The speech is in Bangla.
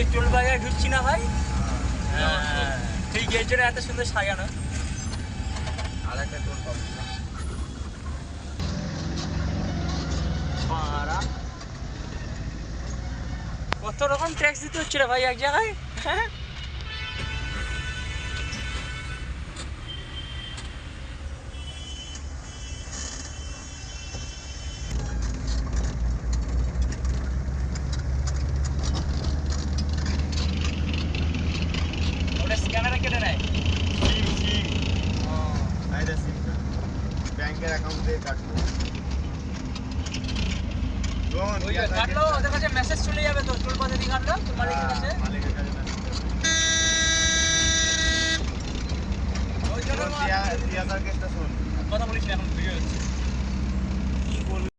সেই টোল বাজারে ঢুকছি না ভাই, সেই গেটটা এত সুন্দর সাজানো। আর একটা টোল পাবো না। কত রকম ট্যাক্স দিতে হচ্ছে রে ভাই এক জায়গায়। হ্যাঁ ওটা স্ক্যানারে কেটে নেয়। সিম আইডা সিমটা ব্যাংকের অ্যাকাউন্ট দিয়ে কাটবো। ওই যে কাটলো ওদের কাছে মেসেজ চলে যাবে তো, টোল বাজারে কাটলো তো মালিকের কাছে। মালিকের কাছে ওই জন্য দিয়া কেসটা শুন। কথা বলিস না, এখন ভিডিও হচ্ছে।